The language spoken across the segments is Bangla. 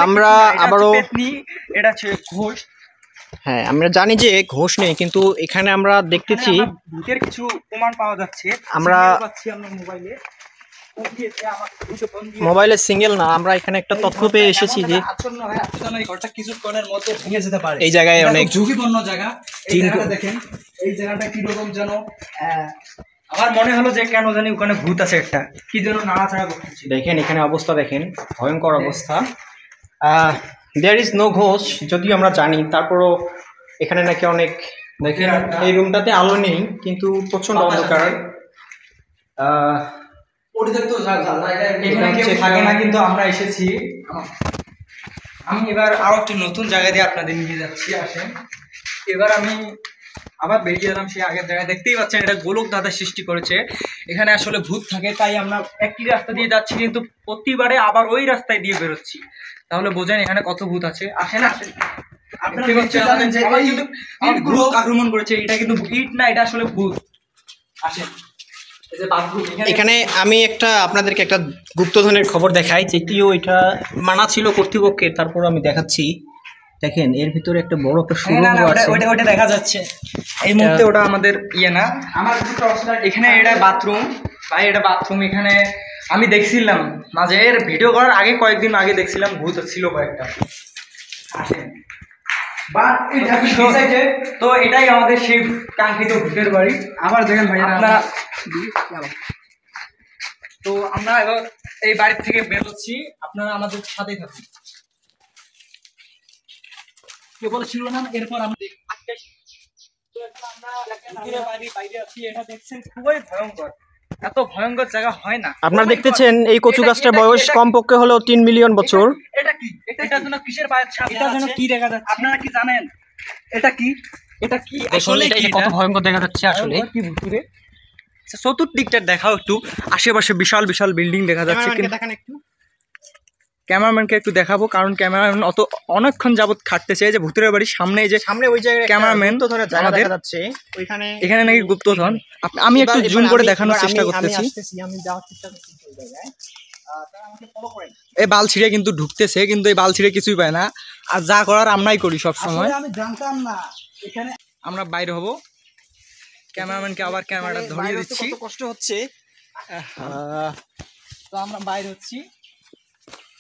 আমরা আবারও এটা হচ্ছে ঘোষ। হ্যাঁ, আমরা জানি যে ঘোষ নেই, কিন্তু এখানে আমরা দেখতেছি ভূতের কিছু প্রমাণ পাওয়া যাচ্ছে। আমরা পাচ্ছি আমরা মোবাইলে সিঙ্গেল না, আমরা এখানে একটা তথ্য পেয়ে এসেছি যে এই ঘরটা কিছুক্ষণের মধ্যে ভেঙে যেতে পারে। এই জায়গায় অনেক ঝুঁকিপূর্ণ জায়গা। এই জায়গাটা দেখেন, এই জায়গাটা কিরকম যেন আমার মনে হলো যে কেন জানি ওখানে ভূত আছে, একটা কি যেন নাড়াচাড়া করতেছে। দেখেন এখানে অবস্থা, দেখেন ভয়ঙ্কর অবস্থা। দেয়ার ইজ নো ঘোষ, যদিও আমরা জানি, তারপরও এখানে নাকি অনেক, দেখেন এই রুমটাতে আলো নেই কিন্তু প্রচন্ড অন্ধকার। এখানে কেউ থাকে না, কিন্তু আমরা এসেছি। আমি এবার আরো একটি নতুন জায়গা দিয়ে আপনাদের নিয়ে যাচ্ছি, আসেন। এবার আমি আবার বেরিয়ে এলাম সেই আগের জায়গায়। দেখতেই পাচ্ছেন এটা গোলক ধাঁধা সৃষ্টি করেছে। এখানে আসলে ভূত থাকে, তাই আমরা একটি রাস্তা দিয়ে যাচ্ছি, কিন্তু প্রতিবারে আবার ওই রাস্তায় দিয়ে বেরোচ্ছি। তাহলে বোঝেন এখানে কত ভূত আছে। আসেন আসেন, আক্রমণ করেছে। এটা কিন্তু ইট না, এটা আসলে ভূত। আসেন, এখানে আমি আপনাদেরকে একটা গুপ্তধনের খবর দেখাই, যেটিও এটা মানা ছিল কর্তৃপক্ষের, তারপর আমি দেখাচ্ছি। দেখেন এর ভিতরে একটা বড় একটা সুড়ঙ্গ আছে, ওটা দেখা যাচ্ছে এই মুহূর্তে। ওটা আমাদের ইয়ে না, আমার এখানে এটা বাথরুম ভাই, এটা বাথরুম। এখানে আমি দেখছিলাম মাঝে, এর ভিডিও করার আগে কয়েকদিন আগে দেখছিলাম ভূত ছিল কয়েকটা। আসেন, তো এটাই আমাদের সেই কাঙ্ক্ষিত ভূতের বাড়ি। আবার দেখেন ভাই আপনারা, তো আমরা এবার এই বাড়ি থেকে বেরোচ্ছি, আপনারা আমাদের সাথেই থাকুন। কে বলেছিল না এরপর আমরা বাইরে আছি। এটা দেখছেন খুবই ভয়ঙ্কর, এত ভয়ঙ্কর জায়গা হয় না। আপনারা দেখতেছেন এই কচু গাছটার বয়স কমপক্ষে হলো 3 মিলিয়ন বছর। এটা কি? এটা যেন কিসের পায়ের ছাপ? এটা যেন কি দেখা যাচ্ছে? আপনারা কি জানেন এটা কি? এটা কি আসলে কত ভয়ঙ্কর দেখা যাচ্ছে আসলে। কি ভুতুরে চতুর্দিকটা দেখাও একটু, আশেপাশে বিশাল বিশাল বিল্ডিং দেখা যাচ্ছে। ক্যামেরাম্যানকে একটু দেখাবো, কারণ ক্যামেরাম্যান অনেকক্ষণ যাবত খাটতেছে। যে ভূতের বাড়ির সামনে, যে সামনে ওই জায়গায় ক্যামেরাম্যান তো ধরে জায়গা দেখা যাচ্ছে, ওইখানে এখানে নাকি গুপ্তধন। আমি একটু জুম করে দেখানোর চেষ্টা করতেছি। আমি যাওয়ার চেষ্টা করতেছি ওই জায়গায়। এই বাল ছিঁড়ে কিন্তু ঢুকতেছে, কিন্তু এই বাল ছিঁড়ে কিছুই পায় না। আর যা করার আমরাই করি সব সময়। আমি জানতাম না এখানে আমরা বাইরে হব। ক্যামেরাম্যানকে আবার ক্যামেরাটা ধরিয়ে দিচ্ছি। কত কষ্ট হচ্ছে। তো আমরা বাইরে হচ্ছি।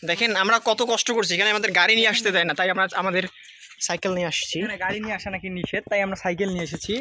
দেখেন আমরা কত কষ্ট করছি, এখানে আমাদের গাড়ি নিয়ে আসতে দেয় না, তাই আমরা আমাদের সাইকেল নিয়ে আসছি। এখানে গাড়ি নিয়ে আসা নাকি নিষেধ, তাই আমরা সাইকেল নিয়ে এসেছি।